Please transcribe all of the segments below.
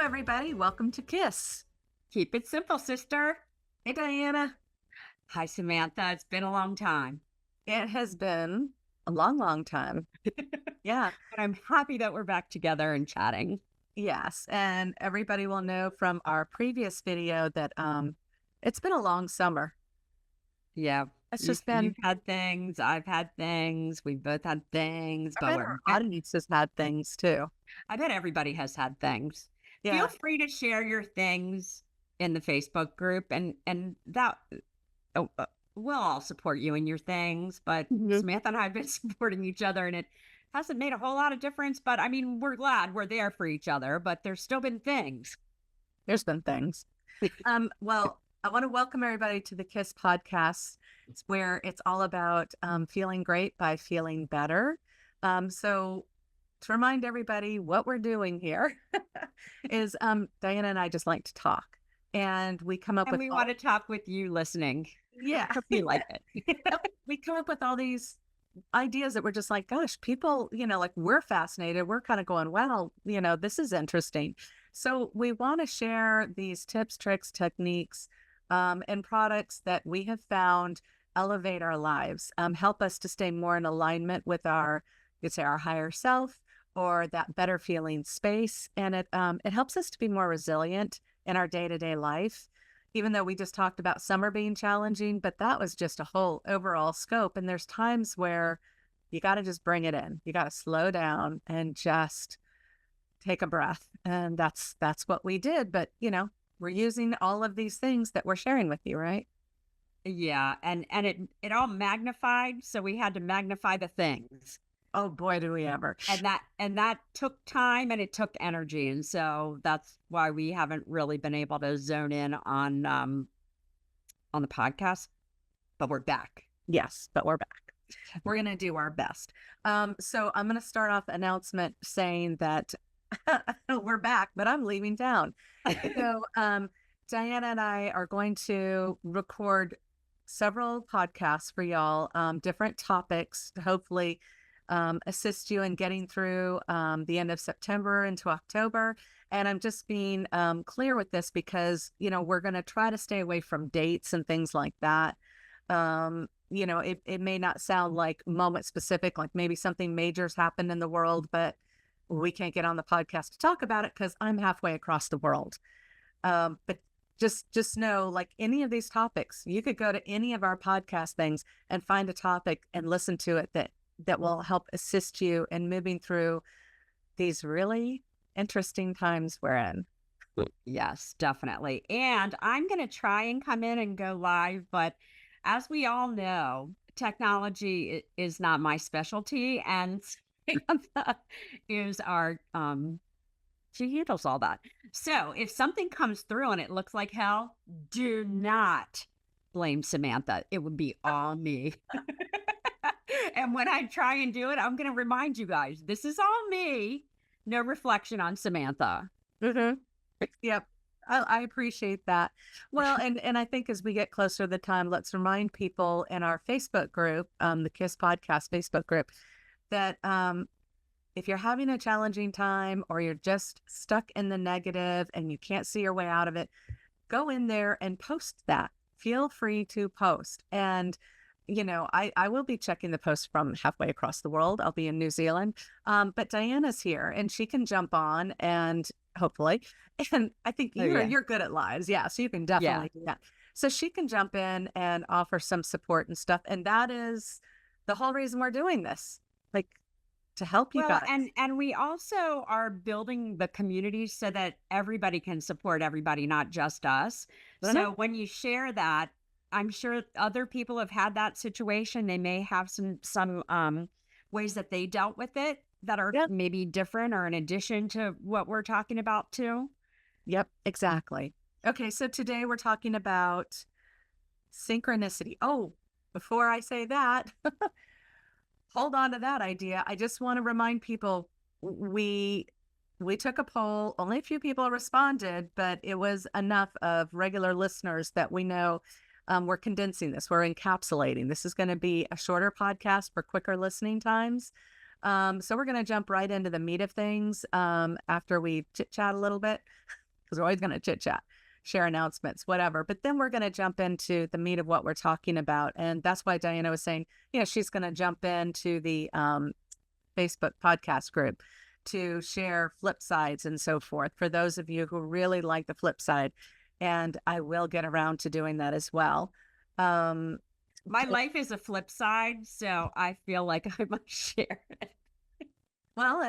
everybody. Welcome to KISS. Keep it simple, sister. Hey, Diana. Hi, Samantha. It's been a long time. It has been a long, long time. Yeah. But I'm happy that we're back together and chatting. Yes. And everybody will know from our previous video that it's been a long summer. Yeah. It's You've, just been, you've had things. I've had things. We've both had things, I but bet we're our audience has had things too. I bet everybody has had things. Feel Yeah. free to share your things in the Facebook group and that oh, we'll all support you in your things, but Mhm. Samantha and I have been supporting each other and it hasn't made a whole lot of difference, but I mean, we're glad we're there for each other, but there's still been things. There's been things. Well, I want to welcome everybody to the KISS podcast. It's where it's all about feeling great by feeling better. So to remind everybody what we're doing here is Diana and I just like to talk. And we come up And with we all, want to talk with you listening. yeah, Hope you like it. we come up with all these ideas that we're just like, gosh, people, like we're fascinated. We're kind of going, wow, this is interesting. So we want to share these tips, tricks, techniques, and products that we have found elevate our lives, help us to stay more in alignment with our, you could say, our higher self or that better feeling space. And it helps us to be more resilient in our day-to-day life, even though we just talked about summer being challenging, but that was just a whole overall scope. And there's times where you got to just bring it in. You got to slow down and just take a breath. And that's what we did. But, we're using all of these things that we're sharing with you, right? Yeah, and it all magnified, so we had to magnify the things. Oh boy, do we ever. And that took time and it took energy. And so that's why we haven't really been able to zone in on the podcast, but we're back. Yes, but we're back. We're going to do our best. So I'm going to start off announcement saying that we're back, but I'm leaving town. So Diana and I are going to record several podcasts for y'all, different topics to hopefully assist you in getting through the end of September into October. And I'm just being clear with this because, we're going to try to stay away from dates and things like that. It may not sound like moment specific, like maybe something major's happened in the world, but we can't get on the podcast to talk about it because I'm halfway across the world. But just know, like any of these topics, you could go to any of our podcast things and find a topic and listen to it that will help assist you in moving through these really interesting times we're in. Yes, definitely. And I'm going to try and come in and go live, but as we all know, technology is not my specialty, and Samantha is our she handles all that. So if something comes through and it looks like hell, do not blame Samantha. It would be all me. And when I try and do it, I'm going to remind you guys, this is all me. No reflection on Samantha. Mm-hmm. Yep. I appreciate that. Well, and I think as we get closer to the time, let's remind people in our Facebook group, the KISS Podcast Facebook group, that if you're having a challenging time or you're just stuck in the negative and you can't see your way out of it, go in there and post that. Feel free to post. And, I will be checking the posts from halfway across the world. I'll be in New Zealand. But Diana's here and she can jump on and hopefully, and I think you're good at lives. Yeah. So you can definitely do that. So she can jump in and offer some support and stuff. And that is the whole reason we're doing this. Like, to help you Well, guys. and we also are building the community so that everybody can support everybody, not just us. So when you share that, I'm sure other people have had that situation. They may have some ways that they dealt with it that are Yep. maybe different or in addition to what we're talking about too. Yep, exactly. Okay, so today we're talking about synchronicity. Oh, before I say that, hold on to that idea. I just want to remind people we took a poll. Only a few people responded, but it was enough of regular listeners that we know we're condensing this. We're encapsulating. This is going to be a shorter podcast for quicker listening times. So we're going to jump right into the meat of things after we chit chat a little bit, because we're always going to chit chat, share announcements, whatever. But then we're going to jump into the meat of what we're talking about. And that's why Diana was saying, she's going to jump into the Facebook podcast group to share flip sides and so forth for those of you who really like the flip side. And I will get around to doing that as well. My life is a flip side, so I feel like I must share it. Well,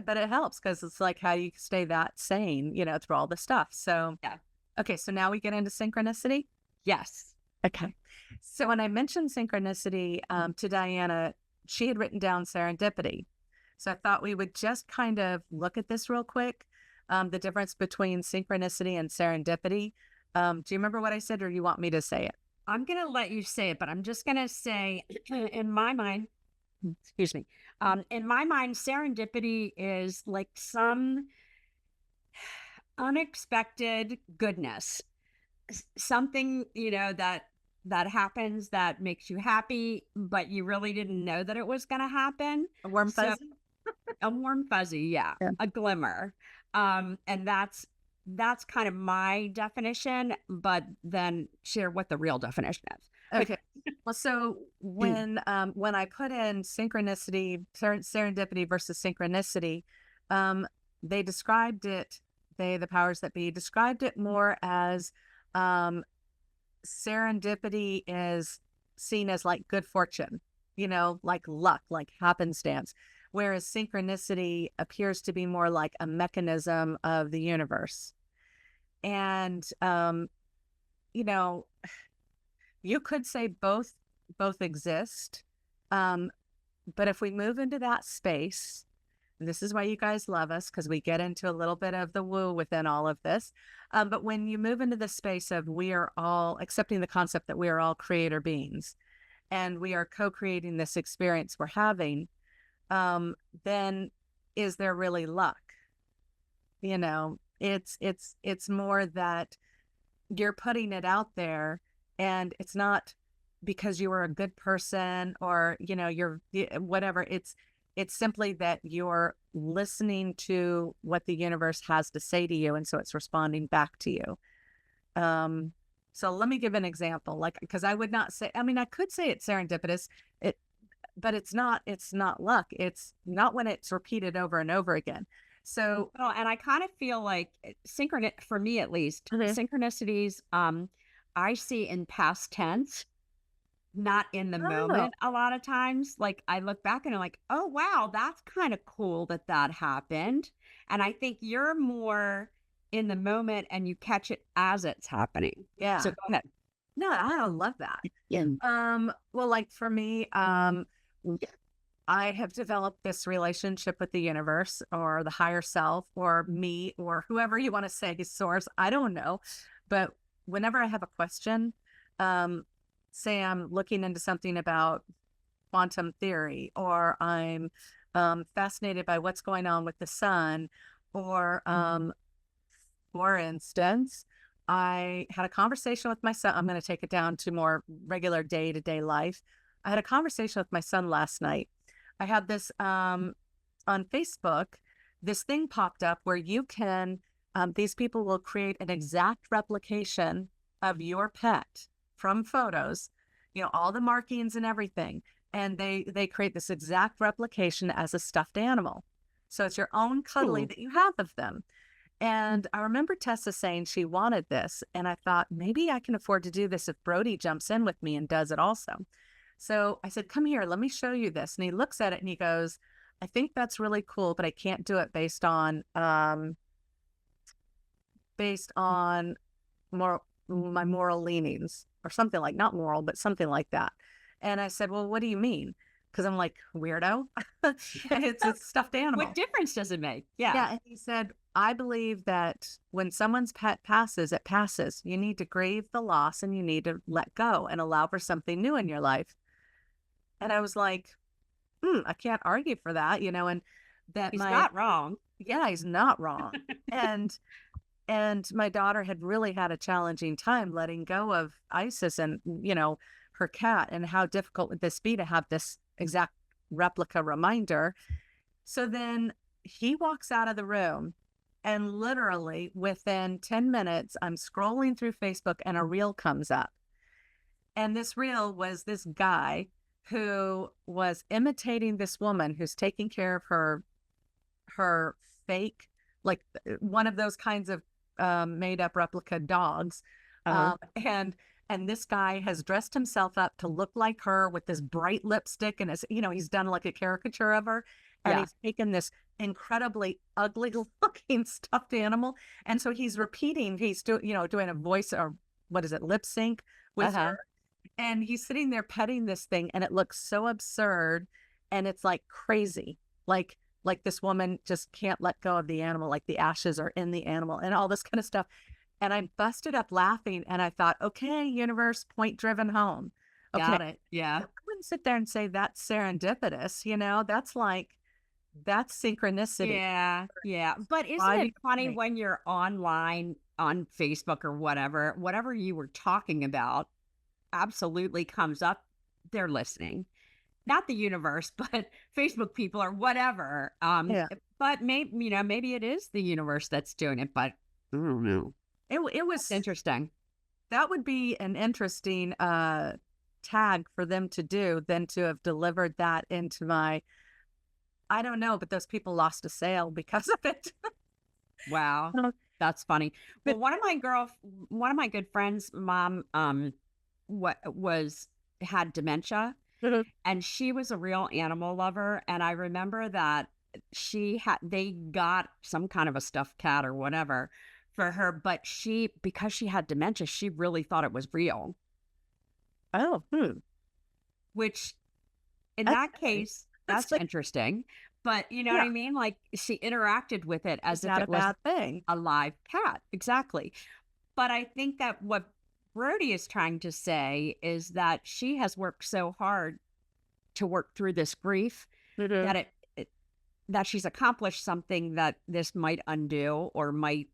but it helps because it's like how you stay that sane, through all the stuff. So, yeah. Okay, so now we get into synchronicity? Yes. Okay. So when I mentioned synchronicity to Diana, she had written down serendipity. So I thought we would just kind of look at this real quick, the difference between synchronicity and serendipity. Do you remember what I said, or you want me to say it? I'm going to let you say it, but I'm just going to say, in my mind, excuse me, in my mind, serendipity is like some unexpected goodness, something, that happens that makes you happy, but you really didn't know that it was going to happen. A warm fuzzy? A warm fuzzy, yeah. A glimmer. And that's kind of my definition, but then share what the real definition is. Okay. Well, so when I put in synchronicity, serendipity versus synchronicity, they described it, the powers that be described it more as serendipity is seen as like good fortune, like luck, like happenstance, whereas synchronicity appears to be more like a mechanism of the universe. And, you could say both exist. But if we move into that space, and this is why you guys love us, because we get into a little bit of the woo within all of this. But when you move into the space of we are all accepting the concept that we are all creator beings and we are co-creating this experience we're having, then is there really luck? It's more that you're putting it out there, and it's not because you were a good person or, you're whatever. It's simply that you're listening to what the universe has to say to you. And so it's responding back to you. So let me give an example, because I would not say, I could say it's serendipitous, but it's not luck. It's not when it's repeated over and over again. So, well, and I kind of feel like for me at least, synchronicities, I see in past tense, not in the moment a lot of times. Like I look back and I'm like, oh, wow, that's kind of cool that happened. And I think you're more in the moment and you catch it as it's happening. Yeah. So go ahead. No, I love that. Yeah. Well, like for me, I have developed this relationship with the universe or the higher self or me or whoever you want to say, source. I don't know. But whenever I have a question, say I'm looking into something about quantum theory, or I'm fascinated by what's going on with the sun, or for instance, I had a conversation with my son. I'm going to take it down to more regular day-to-day life. I had a conversation with my son last night. I had this on Facebook, this thing popped up where you can, these people will create an exact replication of your pet from photos, all the markings and everything. And they create this exact replication as a stuffed animal. So it's your own cuddly that you have of them. And I remember Tessa saying she wanted this. And I thought, maybe I can afford to do this if Brody jumps in with me and does it also. So I said, come here, let me show you this. And he looks at it and he goes, I think that's really cool, but I can't do it based on my moral leanings or something, like not moral, but something like that. And I said, well, what do you mean? Because I'm like, weirdo. It's a stuffed animal. What difference does it make? Yeah. Yeah. And he said, I believe that when someone's pet passes, it passes. You need to grieve the loss and you need to let go and allow for something new in your life. And I was like, I can't argue for that, and that he's not wrong. Yeah, he's not wrong. and my daughter had really had a challenging time letting go of Isis and, her cat, and how difficult would this be to have this exact replica reminder. So then he walks out of the room, and literally within 10 minutes, I'm scrolling through Facebook and a reel comes up. And this reel was this guy who was imitating this woman who's taking care of her fake, like one of those kinds of made up replica dogs. Uh-huh. Um, and and this guy has dressed himself up to look like her with this bright lipstick and he's done like a caricature of her, and Yeah. he's taken this incredibly ugly looking stuffed animal, and so he's repeating, doing a voice, or what is it, lip sync with Uh-huh. her, and he's sitting there petting this thing, and it looks so absurd, and it's like crazy. Like this woman just can't let go of the animal, like the ashes are in the animal and all this kind of stuff. And I busted up laughing, and I thought, okay, universe, point driven home. Okay. Got it. Yeah. I wouldn't sit there and say that's serendipitous, that's synchronicity. Yeah. Yeah. But isn't Why do it you funny think? when you're online on Facebook or whatever you were talking about absolutely comes up, they're listening. Not the universe, but Facebook people or whatever. Yeah. But maybe it is the universe that's doing it, but I don't know. It That's was, interesting. that would be an interesting tag for them to do, than to have delivered that into my, I don't know, but those people lost a sale because of it. Wow. Uh, That's funny. Well, but one of my good friends' mom, what was had dementia, Mhm. and she was a real animal lover. And I remember that they got some kind of a stuffed cat or whatever for her, but because she had dementia, she really thought it was real, Oh, which in that's that nice. case, That's that's like, interesting. But you know what yeah, I mean? Like she interacted with it as it's if not a it was bad thing. a live cat. Exactly. But I think that what Brody is trying to say is that she has worked so hard to work through this grief Mhm. that that she's accomplished something that this might undo or might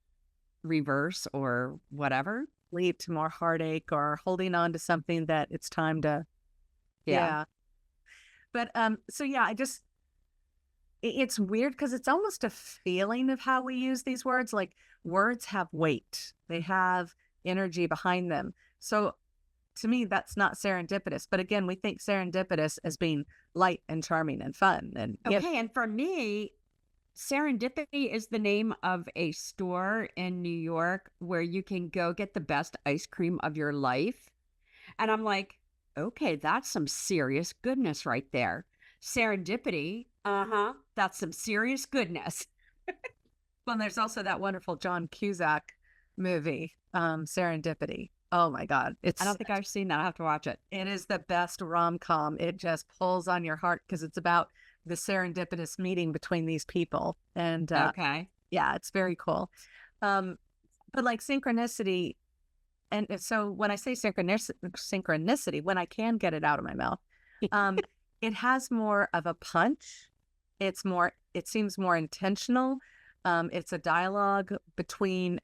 reverse or whatever. Lead to more heartache, or holding on to something that it's time to, Yeah. yeah. But so yeah, it's weird because it's almost a feeling of how we use these words. Like, words have weight, they have energy behind them. So to me, that's not serendipitous. But again, we think serendipitous as being light and charming and fun. And Okay. And for me, Serendipity is the name of a store in New York where you can go get the best ice cream of your life. And I'm like, okay, that's some serious goodness right there. Serendipity, that's some serious goodness. well, and there's also that wonderful John Cusack movie, Serendipity. Oh my God. I don't think I've seen that. I'll have to watch it. It is the best rom-com. It just pulls on your heart because it's about the serendipitous meeting between these people. And Okay. yeah, it's very cool. Um, but like synchronicity, and so when I say synchronicity, when I can get it out of my mouth, um, it has more of a punch. It seems more intentional. It's a dialogue between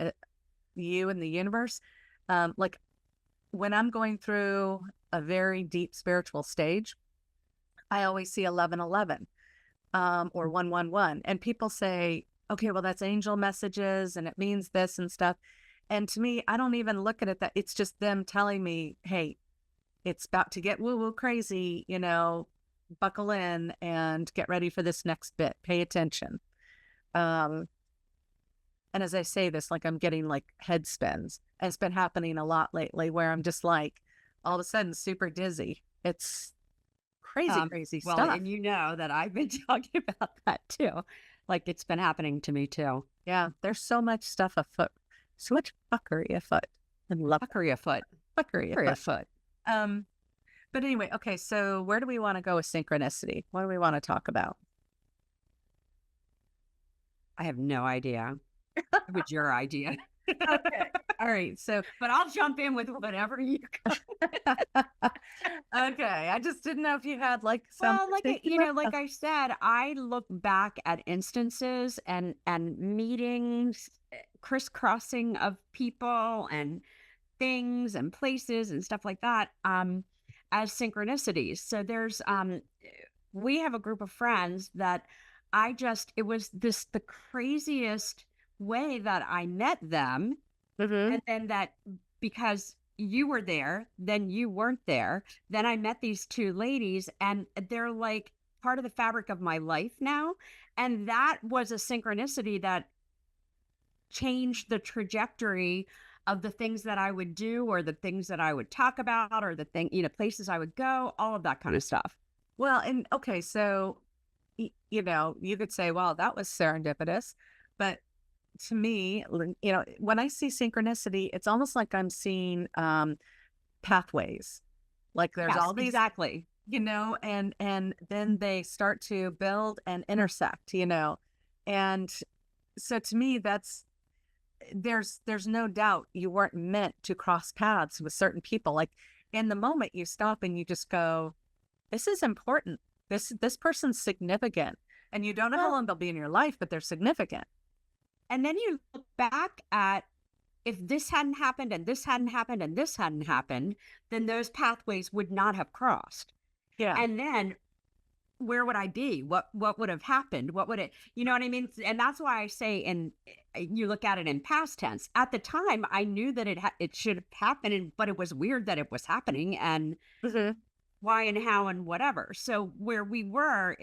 you and the universe. Like when I'm going through a very deep spiritual stage, I always see 1111, or 111. And people say, okay, well, that's angel messages and it means this and stuff. And to me, I don't even look at it that it's just them telling me, hey, it's about to get woo woo crazy, buckle in and get ready for this next bit. Pay attention. Um, and as I say this, like I'm getting like head spins. And it's been happening a lot lately where I'm just like all of a sudden super dizzy. It's crazy, crazy Well, stuff. and you know that I've been talking about that too. Like it's been happening to me too. Yeah, there's so much stuff afoot, so much fuckery afoot, and love Fuckery afoot. fuckery Fuckery afoot. afoot. Um, but anyway, okay, so where do we want to go with synchronicity? What do we want to talk about? I have no idea. It was your idea. Okay. All right. So, But I'll jump in with whatever you got. okay. I just didn't know if you had like some Well, particular. like I said, I look back at instances and meetings, crisscrossing of people and things and places and stuff like that, as synchronicities. So we have a group of friends that it was the craziest way that I met them. Mm-hmm. And then that, because you were there, then you weren't there. Then I met these two ladies, and they're like part of the fabric of my life now. And that was a synchronicity that changed the trajectory of the things that I would do, or the things that I would talk about, or the thing, places I would go, all of that kind of stuff. Well, and okay, so you could say, "Well, that was serendipitous," but to me, when I see synchronicity, it's almost like I'm seeing pathways. Like there's Yes, all these, exactly. and then they start to build and intersect, and so to me, there's no doubt you weren't meant to cross paths with certain people. Like in the moment, you stop and you just go, "This is important. This person's significant." And you don't know how Well, long they'll be in your life, but they're significant. and then you look back at, if this hadn't happened and this hadn't happened and this hadn't happened, then those pathways would not have crossed. Yeah. And then where would I be? What would have happened? What would it, you know what I mean? And that's why I say, you look at it in past tense. At the time, I knew that it should have happened, but it was weird that it was happening, and Mhm. why and how and whatever. So where we were,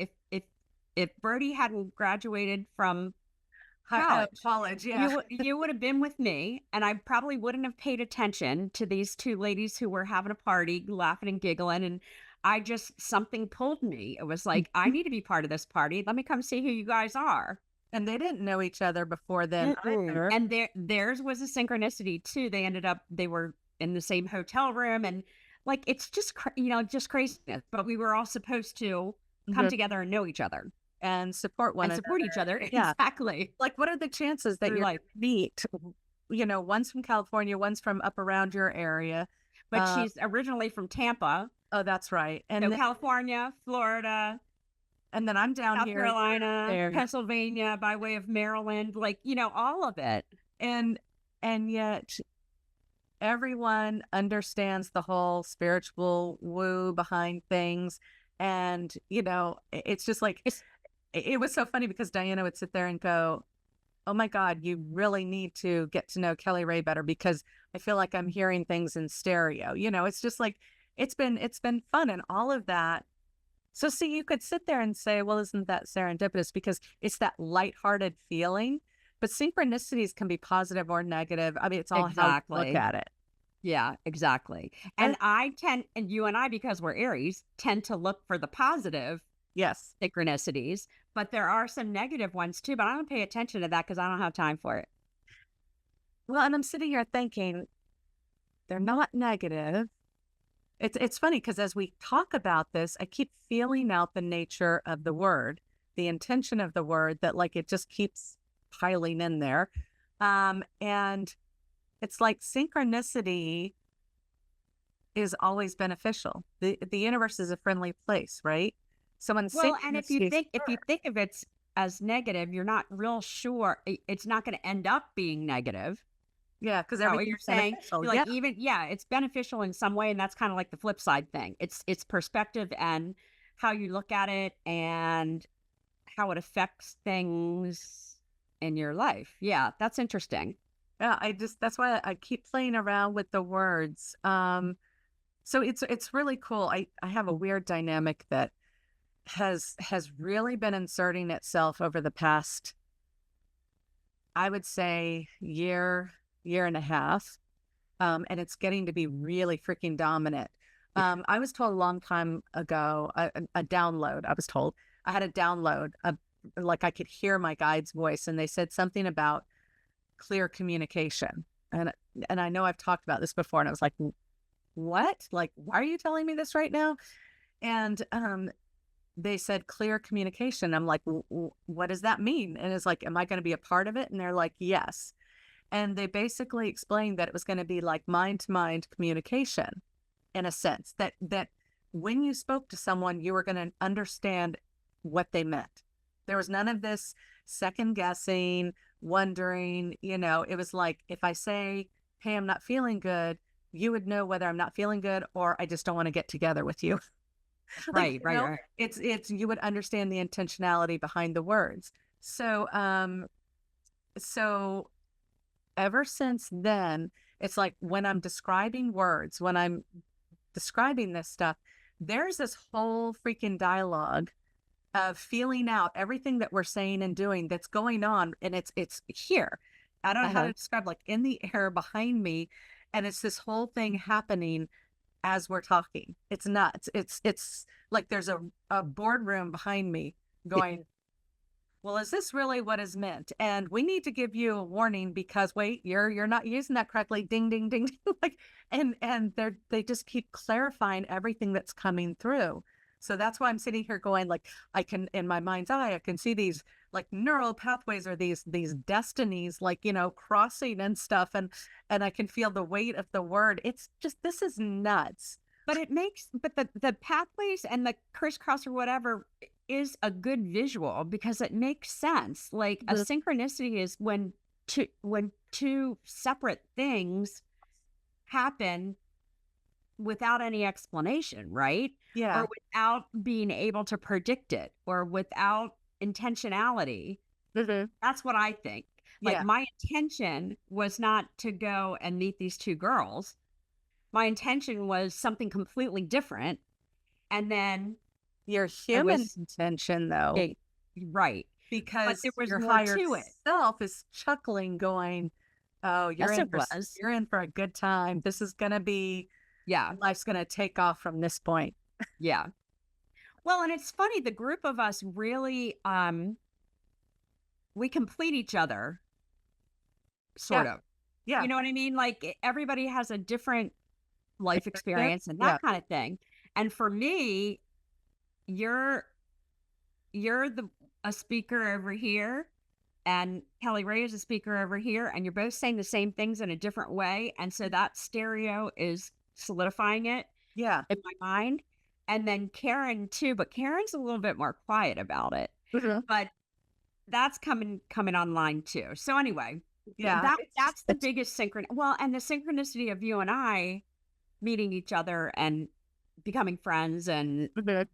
if Birdie hadn't graduated from college, College, yeah. you would have been with me, and I probably wouldn't have paid attention to these two ladies who were having a party, laughing and giggling, and something pulled me. It was like, I need to be part of this party. Let me come see who you guys are. And they didn't know each other before then either. And theirs was a synchronicity too. They were in the same hotel room, and like, it's just just craziness. But we were all supposed to come Mhm. together and know each other And support one and support another. each other. Yeah. Exactly. Like, what are the chances that Through you're life. gonna meet? One's from California, one's from up around your area. But she's originally from Tampa. Oh, that's right. So California, Florida, And then I'm down South here Carolina, there. Pennsylvania, by way of Maryland, like, all of it. And yet everyone understands the whole spiritual woo behind things. And, it's just like it was so funny because Diana would sit there and go, "Oh my God, you really need to get to know Kelly Ray better because I feel like I'm hearing things in stereo." It's just like it's been fun and all of that. So see, you could sit there and say, "Well, isn't that serendipitous?" Because it's that lighthearted feeling. But synchronicities can be positive or negative. I mean, it's all how you look Exactly. at it. Yeah, exactly. And And you and I, because we're Aries, tend to look for the positive yes. synchronicities, but there are some negative ones too. But I don't pay attention to that because I don't have time for it. Well, and I'm sitting here thinking they're not negative. It's funny because as we talk about this, I keep feeling out the nature of the word, the intention of the word that like it just keeps piling in there. And it's like synchronicity is always beneficial. The universe is a friendly place, right? So when Well, and if you synchronicities think of it as negative, you're not real sure it's not going to end up being negative. yeah, because Is that what you're everything's saying? beneficial. You're Yeah. like, even, yeah, it's beneficial in some way, and that's kind of like the flip side thing. It's perspective and how you look at it and how it affects things in your life. Yeah, that's interesting. Yeah, that's why I keep playing around with the words. So it's really cool. I have a weird dynamic that has really been inserting itself over the past, I would say, year and a half. And it's getting to be really freaking dominant. I was told a long time ago, a download, I was told I had a download of like I could hear my guide's voice, and they said something about clear communication. And I know I've talked about this before, and I was like, what? Like, why are you telling me this right now? And they said clear communication. I'm like, what does that mean? And it's like, am I going to be a part of it? And they're like, yes. And they basically explained that it was going to be like mind to mind communication in a sense that when you spoke to someone, you were going to understand what they meant. There was none of this second guessing, wondering, it was like, if I say, "Hey, I'm not feeling good," you would know whether I'm not feeling good or I just don't want to get together with you. Like, Right, right, right. it's you would understand the intentionality behind the words. So, so ever since then, it's like when I'm describing words, when I'm describing this stuff, there's this whole freaking dialogue of feeling out everything that we're saying and doing that's going on, and it's here. I don't know how Uh-huh. to describe, like in the air behind me, and it's this whole thing happening as we're talking. It's nuts. It's like there's a boardroom behind me Y going, well, is this really what is meant? And we need to give you a warning because wait, you're not using that correctly. Ding, ding, ding, ding. Like, and they just keep clarifying everything that's coming through. So that's why I'm sitting here going, like, I can in my mind's eye, I can see these like neural pathways or these destinies, like, crossing and stuff, and I can feel the weight of the word. It's just this is nuts. but it makes but the pathways and the crisscross or whatever is a good visual because it makes sense. Like, a Mhm. synchronicity is when two separate things happen without any explanation, right? Or Yeah. without being able to predict it or without intentionality. Mhm. That's what I think. Like, Yeah. my intention was not to go and meet these 2 girls. My intention was something completely different, and then Your I human was intention, though, eh right, but there because was your more higher to it. self is chuckling, going, "Oh, Yes, it was. you're in for a good time. This is gonna be Yeah, life's gonna take off from this point." yeah. Well, and it's funny, the group of us really, we complete each other, Yeah, sort of. yeah, You know what I mean? Like, everybody has a different life experience. experience and that Yeah, kinda thing, and for me, you're you're the a speaker over here, and Kelly Ray is a speaker over here, and you're both saying the same things in a different way, and so that stereo is solidifying it yeah. in my mind, and then Karen too, but Karen's a little bit more quiet about it, Mhm. but that's coming online too. So anyway, Yeah, that's the it's biggest well, and the synchronicity of you and I meeting each other and becoming friends and mhm.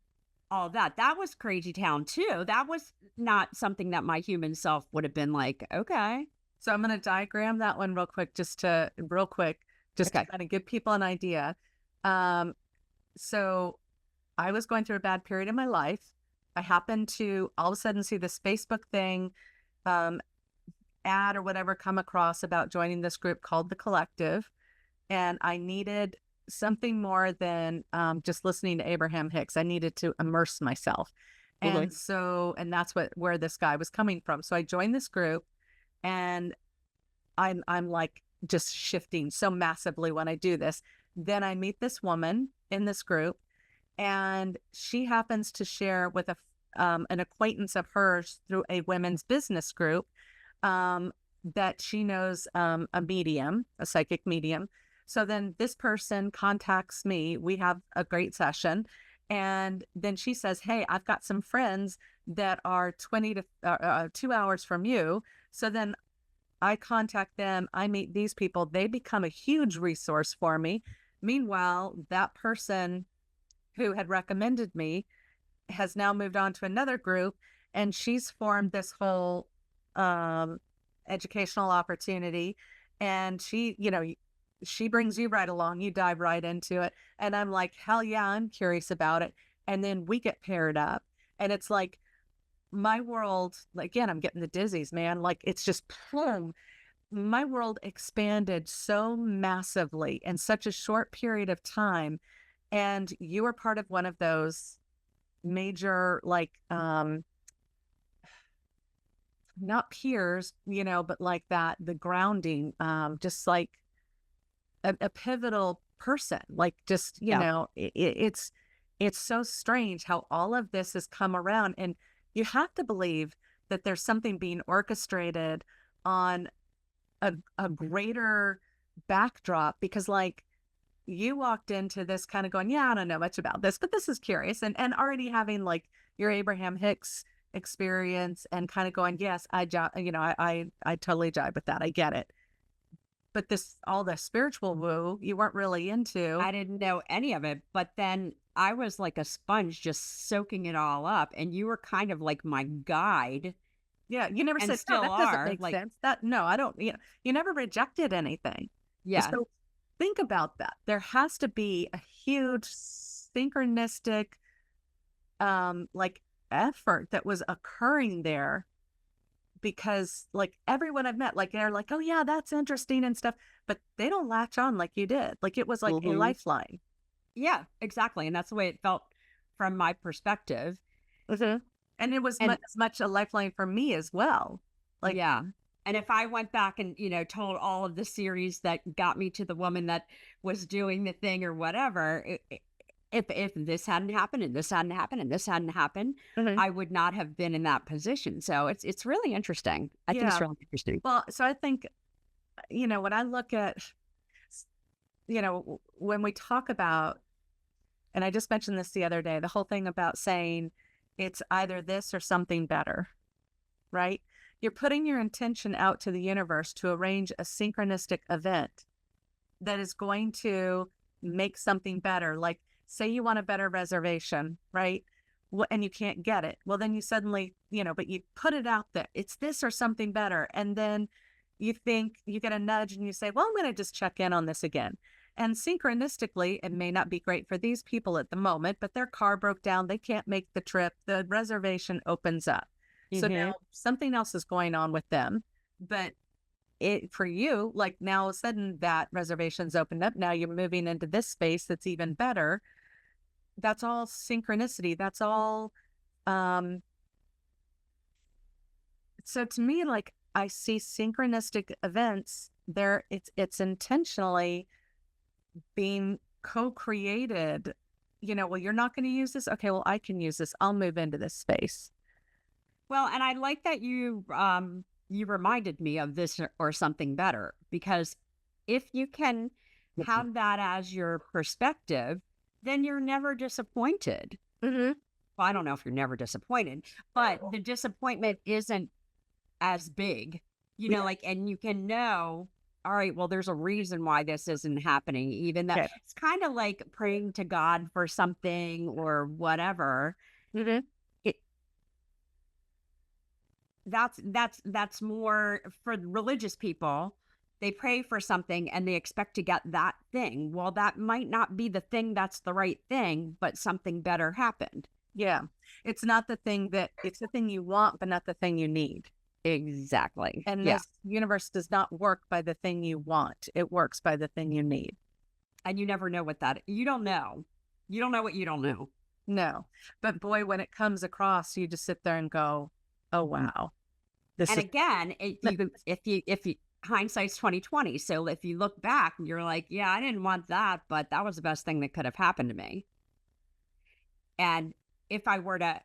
all that. That was crazy town too. That was not something that my human self would have been like, "Okay, So I'm gonna diagram that one real quick, just to okay." kinda give people an idea. Um, so I was going through a bad period in my life. I happened to all of a sudden see this Facebook thing, um, ad or whatever come across about joining this group called The Collective. And I needed something more than just listening to Abraham Hicks. I needed to immerse myself. Mhm. And that's where this guy was coming from. So I joined this group, and I'm like just shifting so massively when I do this. Then I meet this woman in this group, and she happens to share with an acquaintance of hers through a women's business group, um, that she knows a medium, a psychic medium. So then this person contacts me. We have a great session. And then she says, "Hey, I've got some friends that are 20 to 2 hours from you." So then I contact them. I meet these people. They become a huge resource for me. Meanwhile, that person who had recommended me has now moved on to another group, and she's formed this whole um educational opportunity, and she brings you right along, you dive right into it, and I'm like, hell yeah, I'm curious about it. And then we get paired up, and it's like my world, like, again, I'm getting the dizzies, man, like it's just boom, my world expanded so massively in such a short period of time. And you were part of one of those major, like, not peers, but like that, the grounding, just like a pivotal person, like just, Yeah. it's so strange how all of this has come around. And you have to believe that there's something being orchestrated on a greater backdrop, because like you walked into this kind of going, yeah, I don't know much about this, but this is curious. And already having like your Abraham Hicks experience and kind of going, yes, I totally jive with that. I get it. but this, all the spiritual woo, you weren't really into. I didn't know any of it, but then I was like a sponge just soaking it all up, and you were kind of like my guide Yeah. You never and said, no, still that doesn't are, make like, sense. That, no, I don't, you never rejected anything. yeah. So think about that. There has to be a huge synchronistic, like effort that was occurring there, because like everyone I've met, like they're like, oh yeah, that's interesting and stuff, but they don't latch on like you did. Like it was like a Mhm. lifeline. Yeah, exactly, and that's the way it felt from my perspective, Mhm. And it was and as much a lifeline for me as well. Like, yeah, and if I went back and, told all of the series that got me to the woman that was doing the thing or whatever, if this hadn't happened and this hadn't happened and this hadn't happened, mhm. I would not have been in that position. So it's really interesting. I think it's Yeah. really interesting. Well, so I think, when I look at, s- when we talk about, and I just mentioned this the other day, the whole thing about saying it's either this or something better, right? You're putting your intention out to the universe to arrange a synchronistic event that is going to make something better. Like, say you want a better reservation, right? And you can't get it. Well, then you suddenly, but you put it out there. It's this or something better. And then you think you get a nudge and you say, well, I'm going to just check in on this again. And synchronistically, it may not be great for these people at the moment, but their car broke down. They can't make the trip. The reservation opens up. So now Hmm. something else is going on with them. But it, for you, like now all of a sudden that reservation's opened up. Now you're moving into this space that's even better. That's all synchronicity. That's all. Um, so to me, like I see synchronistic events there. It's intentionally being co-created. Well, you're not going to use this. Okay, well, I can use this. I'll move into this space. Well, and I like that you reminded me of this or something better, because if you can have that as your perspective, then you're never disappointed. Mm-hmm. Well, I don't know if you're never disappointed, but the disappointment isn't as big, Yeah. like, and you can know, all right, well, there's a reason why this isn't happening, even though Okay. it's kind of like praying to God for something or whatever. Mm-hmm. It that's more for the religious people. They pray for something and they expect to get that thing. Well, that might not be the thing that's the right thing, but something better happened. Yeah. It's the thing you want, but not the thing you need. Exactly. And Yeah. this universe does not work by the thing you want. It works by the thing you need. And you never know what that you don't know. You don't know what you don't know. No. But boy, when it comes across, you just sit there and go, oh wow. This And is again, if you hindsight's 2020. So if you look back, you're like, yeah, I didn't want that, but that was the best thing that could have happened to me. And if I were to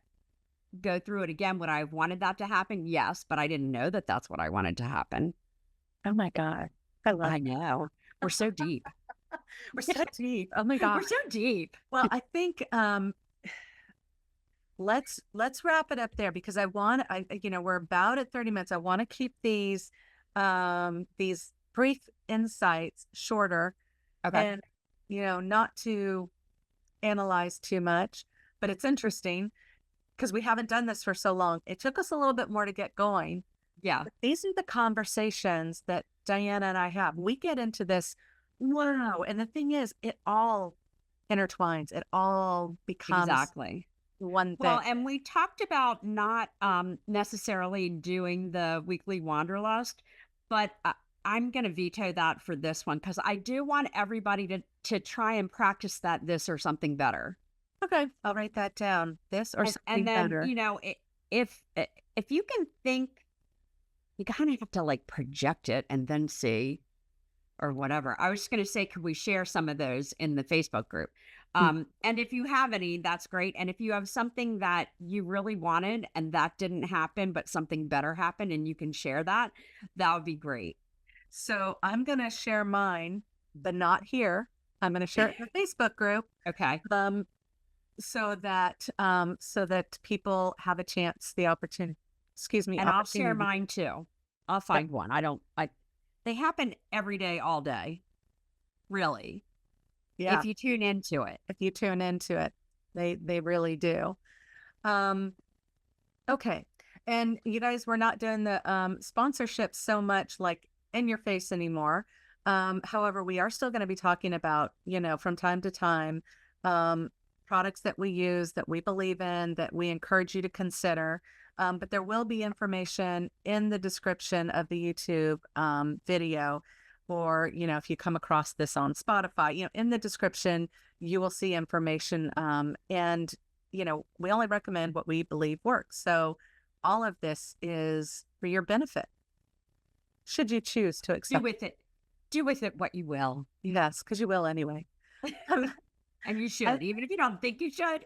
go through it again, would I have wanted that to happen? Yes, but I didn't know that that's what I wanted to happen. oh my God. I love I know. We're so deep. we're so deep. Oh my God. We're so deep. Well, I think let's wrap it up there because we're about at 30 minutes. I want to keep these brief insights shorter Okay. and not to analyze too much, but it's interesting because we haven't done this for so long. It took us a little bit more to get going. Yeah, But these are the conversations that Diana and I have. We get into this, wow. And the thing is, it all intertwines. It all becomes exactly. one thing. Well, and we talked about not necessarily doing the weekly wanderlust, but I'm going to veto that for this one because I do want everybody to try and practice that this or something better. Okay, I'll write that down. This or And something then, better. if you can think, you kind of have to like project it and then see or whatever. I was just going to say, could we share some of those in the Facebook group? Mm. And if you have any, that's great. And if you have something that you really wanted and that didn't happen, but something better happened and you can share that, that would be great. So I'm going to share mine, but not here. I'm going to share it in the Facebook group. Okay. So that people have a chance, the opportunity. Excuse me, And I'll share opportunity. mine too. I'll find one. I don't, I, they happen every day, all day, really, Yeah. if you tune into it. If you tune into it, they really do. Um, okay. And you guys, we're not doing the sponsorship so much like in your face anymore. However, we are still going to be talking about, from time to time, um, products that we use, that we believe in, that we encourage you to consider. But there will be information in the description of the YouTube video, or, if you come across this on Spotify, in the description, you will see information. And, we only recommend what we believe works. So all of this is for your benefit, should you choose to Do accept. with it, do with it what you will, Yes, because you will anyway. and you I- should, even if you don't think you should.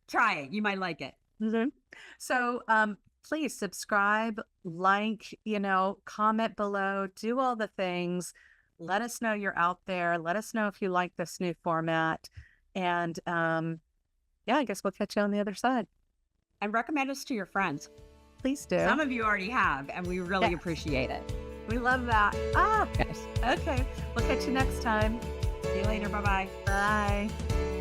Try it; you might like it. Mhm. So please subscribe, like, comment below, do all the things. Let us know you're out there. Let us know if you like this new format. And yeah, I guess we'll catch you on the other side. And recommend us to your friends. Please do. Some of you already have, and we really Yeah. appreciate it. We love that. Ah, Yes. okay. We'll catch you next time. See you later. Bye bye. Bye.